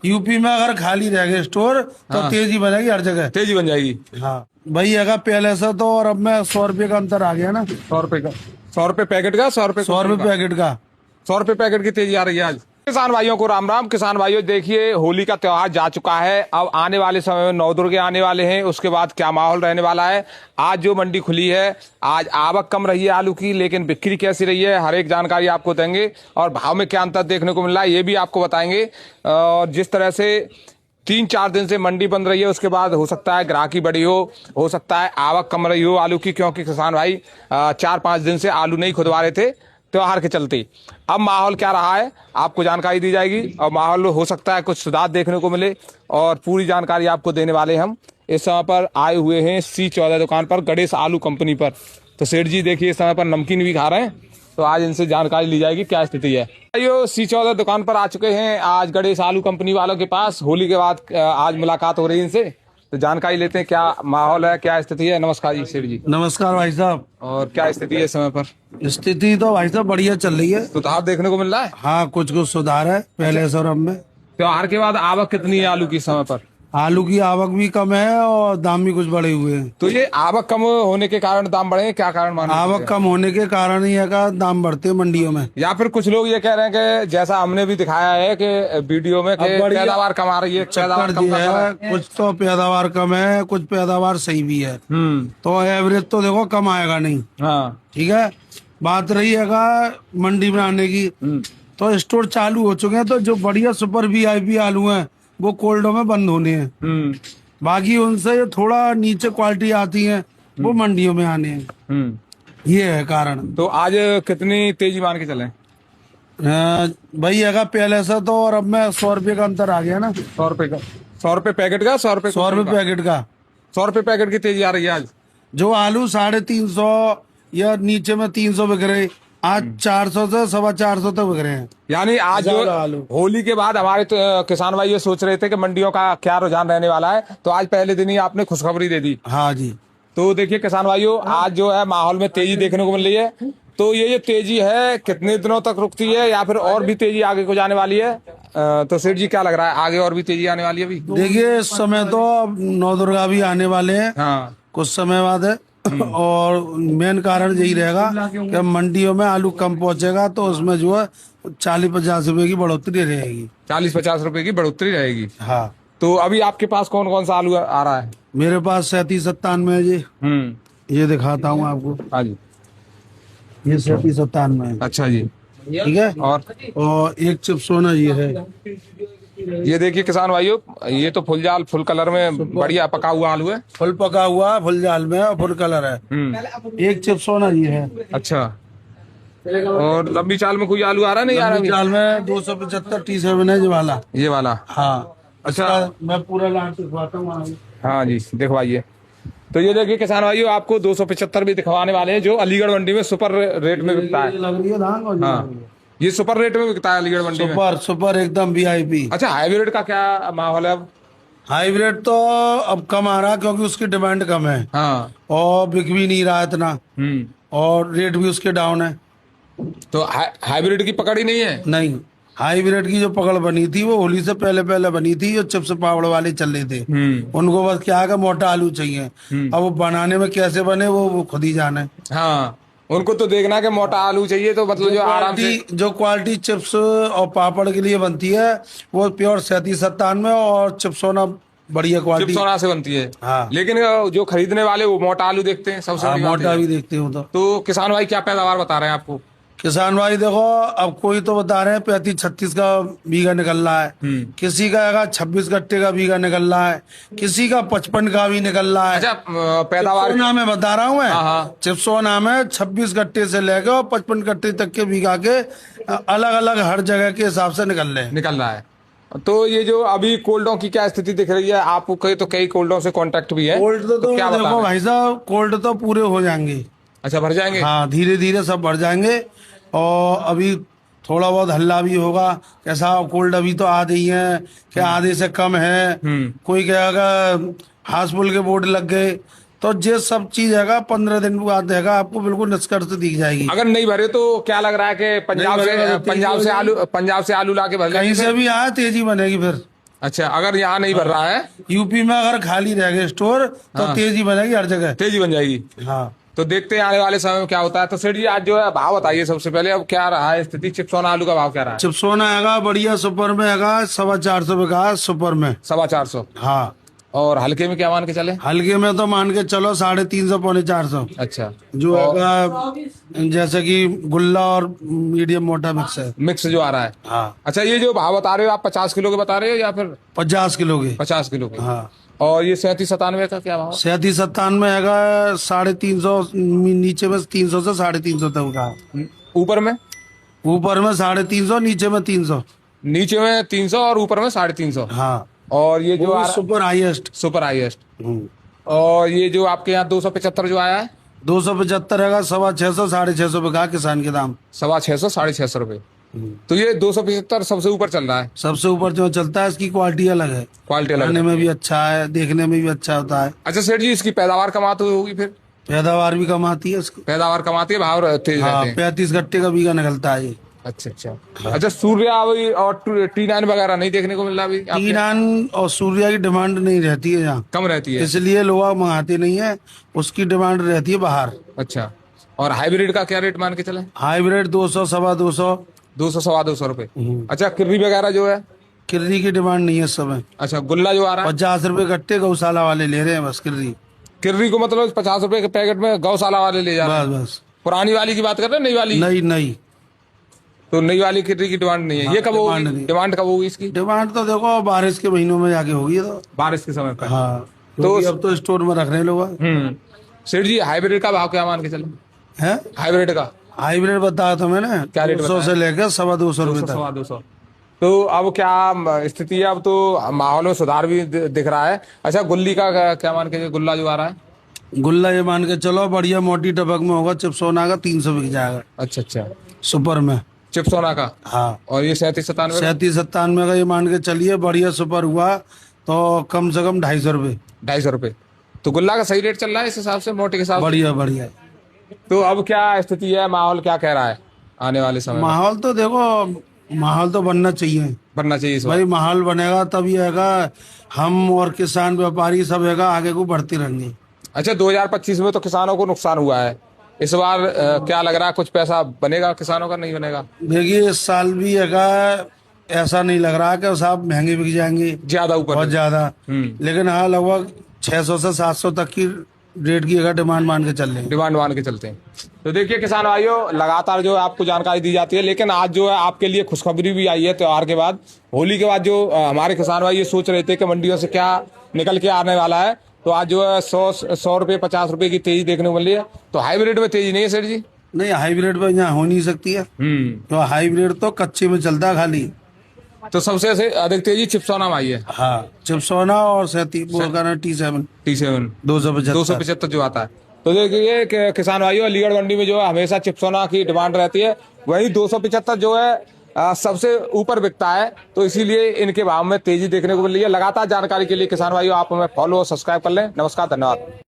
UP में अगर खाली रहेगा स्टोर तो हाँ। तेजी बनेगी हर जगह। तेजी बन जाएगी। हाँ भाई अगर पहले से तो और अब में 100 रुपये का अंतर आ गया ना। 100 रुपए का, 100 रुपए पैकेट का, 100 रुपए 100 रुपये पैकेट का। 100 रुपए पैकेट की तेजी आ रही है आज। किसान भाइयों को राम राम। किसान भाइयों देखिए, होली का त्योहार जा चुका है। अब आने वाले समय में नवदुर्गे आने वाले हैं, उसके बाद क्या माहौल रहने वाला है। आज जो मंडी खुली है, आज आवक कम रही है आलू की, लेकिन बिक्री कैसी रही है हर एक जानकारी आपको देंगे, और भाव में क्या अंतर देखने को मिल रहा है ये भी आपको बताएंगे। और जिस तरह से 3-4 दिन से मंडी बंद रही है, उसके बाद हो सकता है ग्राहकी बढ़ी हो सकता है आवक कम रही हो आलू की, क्योंकि किसान भाई 4-5 दिन से आलू नहीं खुदवा रहे थे त्योहार के चलते। अब माहौल क्या रहा है आपको जानकारी दी जाएगी, और माहौल हो सकता है कुछ सुधार देखने को मिले, और पूरी जानकारी आपको देने वाले हम। इस समय पर आए हुए हैं C14 दुकान पर, गणेश आलू कंपनी पर। तो सेठ जी देखिए इस समय पर नमकीन भी खा रहे हैं, तो आज इनसे जानकारी ली जाएगी क्या स्थिति है। यो C14 दुकान पर आ चुके हैं आज गणेश आलू कंपनी वालों के पास। होली के बाद आज मुलाकात हो रही है इनसे, तो जानकारी लेते हैं क्या माहौल है, क्या स्थिति है। नमस्कार जी सेठ जी। नमस्कार भाई साहब। और क्या स्थिति है इस समय पर? स्थिति तो भाई साहब बढ़िया चल रही है। सुधार देखने को मिल रहा है। हाँ कुछ कुछ सुधार है पहले से और अब में। त्योहार के बाद आवक कितनी है आलू की इस समय पर? आलू की आवक भी कम है और दाम भी कुछ बढ़े हुए हैं। तो ये आवक कम होने के कारण दाम बढ़े हैं, क्या कारण मानो? आवक कम होने के कारण ही है का दाम बढ़ते हैं मंडियों में। या फिर कुछ लोग ये कह रहे हैं कि जैसा हमने भी दिखाया है कि वीडियो में कि पैदावार कम आ रही है, पैदावार कम कर रहा है। कुछ तो पैदावार कम है, कुछ पैदावार सही भी है। तो एवरेज तो देखो कम आएगा नहीं। हाँ ठीक है। बात रही है मंडी में आने की, तो स्टोर चालू हो चुके हैं, तो जो बढ़िया सुपर VIP आलू हैं वो कोल्डो में बंद होने हैं। बाकी उनसे थोड़ा नीचे क्वालिटी आती है वो मंडियों में आने हैं। ये है कारण। तो आज कितनी तेजी मान के चले? भाई अगर पहले से तो और अब में 100 रुपये का अंतर आ गया ना। 100 रुपए का, 100 रुपए पैकेट का, 100 रुपए 100 रुपये पैकेट का। 100 रुपए पैकेट की तेजी आ रही है आज। जो आलू 350 या नीचे में 300 बिक रहे, आज 400 से 450 तक बिक रहे हैं। यानी आज जो होली के बाद हमारे तो किसान भाई ये सोच रहे थे कि मंडियों का क्या रुझान रहने वाला है, तो आज पहले दिन ही आपने खुशखबरी दे दी। हाँ जी। तो देखिए किसान भाइयों, आज जो है माहौल में तेजी देखने को मिल रही है। तो ये जो तेजी है कितने दिनों तक रुकती है, या फिर और भी तेजी आगे को जाने वाली है? तो सेठ जी क्या लग रहा है, आगे और भी तेजी आने वाली है अभी? देखिए इस समय तो अब नवदुर्गा भी आने वाले हैं। हाँ कुछ समय बाद है। और मेन कारण यही रहेगा कि मंडियों में आलू कम पहुंचेगा, तो उसमें जो है 40-50 रुपए की बढ़ोतरी रहेगी। 40-50 रुपए की बढ़ोतरी रहेगी। हाँ। तो अभी आपके पास कौन कौन सा आलू आ रहा है? मेरे पास 37-97 है जी। ये दिखाता हूँ आपको। हाँ जी। ये 37-97 है। अच्छा जी। ठीक है। और एक चिप सोना ये है। ये देखिए किसान भाइयों, ये तो फुल जाल फुल कलर में बढ़िया पका हुआ आलू है। फुल पका हुआ फुल जाल में और फुल कलर है। एक चिप सोना ये है। अच्छा। और लंबी चाल में कोई आलू आ रहा नहीं? लंबी चाल में 275 T7 है ये वाला। ये वाला? हाँ। अच्छा मैं पूरा लाट दिखवाता हूँ। हाँ जी दिखवाइए। तो ये देखिए किसान भाइयों, आपको 275 भी दिखवाने वाले हैं, जो अलीगढ़ मंडी में सुपर रेट में बिकता है। लग रही है धान। हाँ ये सुपर रेट में बिकता है अलीगढ़ मंडी में। सुपर सुपर एकदम VIP। अच्छा, हाइब्रिड का क्या माहौल है अब? हाइब्रिड तो अब कम आ रहा क्योंकि उसकी डिमांड कम है। हाँ। और बिक भी नहीं रहा इतना। और रेट भी उसके डाउन है। तो हाइब्रिड की पकड़ ही नहीं है? नहीं, हाइब्रिड की जो पकड़ बनी थी वो होली से पहले पहले बनी थी। जो चिप्स पापड़ वाले चल रहे थे, उनको बस क्या है मोटा आलू चाहिए। अब वो बनाने में कैसे बने वो खुद ही जाने। हाँ उनको तो देखना कि मोटा आलू चाहिए, तो मतलब जो आराम से जो क्वालिटी चिप्स और पापड़ के लिए बनती है वो प्योर 37-97 और चिप्सोना बढ़िया क्वालिटी चिप्सोना से बनती है। हाँ। लेकिन जो खरीदने वाले वो मोटा आलू देखते हैं सबसे बड़ी बात मोटा है। भी देखते हो तो किसान भाई क्या पैदावार बता रहे हैं आपको? किसान भाई देखो, अब कोई तो बता रहे हैं 35-36 का बीघा निकल रहा है। किसी का 26 गट्टे का बीघा निकल रहा है, किसी का 55 का भी निकल रहा है। अच्छा पैदावार नाम है बता रहा हूँ मैं। हाँ। चिप्सो नाम है 26 गट्टे से लेकर और 55 गट्टे तक के बीघा के अलग अलग हर जगह के हिसाब से निकल रहा है। तो ये जो अभी कोल्डों की क्या स्थिति दिख रही है आपको? कई कोल्डों से कांटेक्ट भी है। कोल्ड तो क्या देखो भाई साहब, कोल्ड तो पूरे हो जाएंगे। अच्छा भर जाएंगे? हाँ धीरे धीरे सब भर जाएंगे। और अभी थोड़ा बहुत हल्ला भी होगा। कैसा कोल्ड अभी तो आ रही है कि आधे से कम है। कोई कहेगा हाउसफुल के बोर्ड लग गए। तो ये सब चीज है 15 दिन बाद है आपको बिल्कुल निष्कर्ष दिख जाएगी। अगर नहीं भरे तो क्या लग रहा है कि पंजाब से आलू लाके भर कहीं से भी आए तेजी बनेगी। फिर अच्छा, अगर यहाँ नहीं भर रहा है यूपी में अगर खाली रहेगा स्टोर तो हाँ। तेजी बनेगी हर जगह। तेजी बन जाएगी। हाँ। तो देखते हैं आने वाले समय में क्या होता है। तो सेठ जी आज जो है भाव बताइए सबसे पहले, अब क्या रहा है स्थिति? चिप्सोना आलू का भाव क्या रहा है? चिप्सोना हैगा बढ़िया, सुपर में हैगा 450 रुपए का सुपर में। 425। हाँ। और हल्के में क्या मान के चले? हल्के में तो मान के चलो 350 पौने 400। अच्छा, जो हैगा जैसे कि गुल्ला और मीडियम मोटा मिक्स है। मिक्स जो आ रहा है। हाँ। अच्छा, ये जो भाव बता रहे हो आप 50 किलो के बता रहे हो या फिर 50 किलो के? 50 किलो के। हाँ। और ये 37-97 का क्या भाव? 37-97 में हैगा 350, नीचे में 300 से 350 तक का। ऊपर में? ऊपर में 350, नीचे में 300। नीचे में 300 और ऊपर में 350। हाँ। और ये जो वो सुपर हाईएस्ट। Super highest. और ये जो आपके यहाँ 275 जो आया है? 275 हैगा 650, 650 रुपए का किसान के दाम। 650, 650 रुपए। तो ये 275 सबसे ऊपर चल रहा है। सबसे ऊपर जो चलता है, इसकी क्वालिटी अलग है। क्वालिटी अलग खाने है। में भी अच्छा है, देखने में भी अच्छा होता है। अच्छा सेठ जी, इसकी पैदावार कमाती होगी फिर? पैदावार भी कमाती है इसकी। पैदावार कमाती है, भाव तेज हाँ, रहते हैं। 35 गट्टे का बीघा निकलता है ये। अच्छा अच्छा। अच्छा, सूर्या अभी और T9 वगैरह नहीं देखने को मिल रहा अभी आपके? ईरान और सूर्या की डिमांड नहीं रहती है यहाँ, कम रहती है, इसलिए लोग मंगाते नहीं है। उसकी डिमांड रहती है बाहर। अच्छा। और हाइब्रिड का क्या रेट मान के चले? हाइब्रिड 200, 250। 200, 250 रुपए। अच्छा, किर्री वगैरह जो है? किर्री की डिमांड नहीं है इस समय। अच्छा, गुल्ला जो आ रहा है? 50 रुपए गट्टे गौशाला वाले ले रहे हैं बस किर्री। किर्री को मतलब 50 रुपए के पैकेट में गौशाला वाले ले जा रहे हैं। बस बस। पुरानी वाली की बात कर रहे हैं, नई वाली? नहीं नहीं। तो नई वाली किर्री की डिमांड नहीं है। ये कब डिमांड होगी? नहीं। डिमांड कब होगी इसकी? डिमांड तो देखो बारिश के महीनों में जाके होगी तो। बारिश के समय पर। हाँ। तो तो अब तो स्टोर में रख रहे हैं लोग। सेठ जी, हाइब्रिड का भाव क्या मान के चले? है हाइब्रिड का हाइब्रिड बताया तो मैंने, क्या रेट 200 से लेकर 250 रुपए 200, तक। 200। तो अब क्या स्थिति है? अब तो माहौल में सुधार भी दिख रहा है। अच्छा, गुल्ली का क्या मान के? गुल्ला जो आ रहा है? गुल्ला ये मान के चलो बढ़िया मोटी टपक में होगा, चिप्सोना का 300 बिक जाएगा अच्छा अच्छा। सुपर में। चिप्सोना का? हाँ। और ये 37-97? 37-97 का ये मान के चलिए, बढ़िया सुपर हुआ तो कम से कम 250 रुपए। 250 रुपए। तो गुल्ला का सही रेट चल रहा है इस हिसाब से, मोटे के हिसाब से? बढ़िया बढ़िया। तो अब क्या स्थिति है? माहौल क्या कह रहा है आने वाले समय में? माहौल तो देखो, माहौल तो बनना चाहिए। बनना चाहिए इस बार। भाई माहौल बनेगा तब ये हैगा, हम और किसान व्यापारी सब हैगा आगे को बढ़ती रहेंगे। अच्छा, 2025 में तो किसानों को नुकसान हुआ है। इस बार क्या लग रहा है, कुछ पैसा बनेगा किसानों का, नहीं बनेगा? देखिए इस साल भी हैगा, ऐसा नहीं लग रहा कि साहब महंगे बिक जाएंगे ज्यादा ऊपर? बहुत ज्यादा। लेकिन हाँ लगभग 600 से 700 तक की रेट की अगर डिमांड मान के चल रहे हैं। डिमांड मान के चलते हैं। तो देखिए किसान भाइयों, लगातार जो है आपको जानकारी दी जाती है, लेकिन आज जो है आपके लिए खुशखबरी भी आई है। त्योहार के बाद, होली के बाद जो हमारे किसान भाई ये सोच रहे थे कि मंडियों से क्या निकल के आने वाला है, तो आज जो है 100 रुपये 50 रुपए की तेजी देखने को मिल रही है। तो हाइब्रिड में तेजी नहीं है सेठ जी? नहीं, हाइब्रिड पे यहाँ हो नहीं सकती है। तो हाइब्रिड तो कच्चे में चलता है खाली। तो सबसे अधिक तेजी चिप्सोना में आई है। हाँ, चिप्सोना और T7 T7 275 जो आता है। तो देखिए कि किसान भाइयों, अलीगढ़ मंडी में जो है हमेशा चिप्सोना की डिमांड रहती है, वही 275 जो है सबसे ऊपर बिकता है। तो इसीलिए इनके भाव में तेजी देखने को मिल रही है। लगातार जानकारी के लिए किसान भाइयों आप हमें फॉलो और सब्सक्राइब कर लें। नमस्कार, धन्यवाद।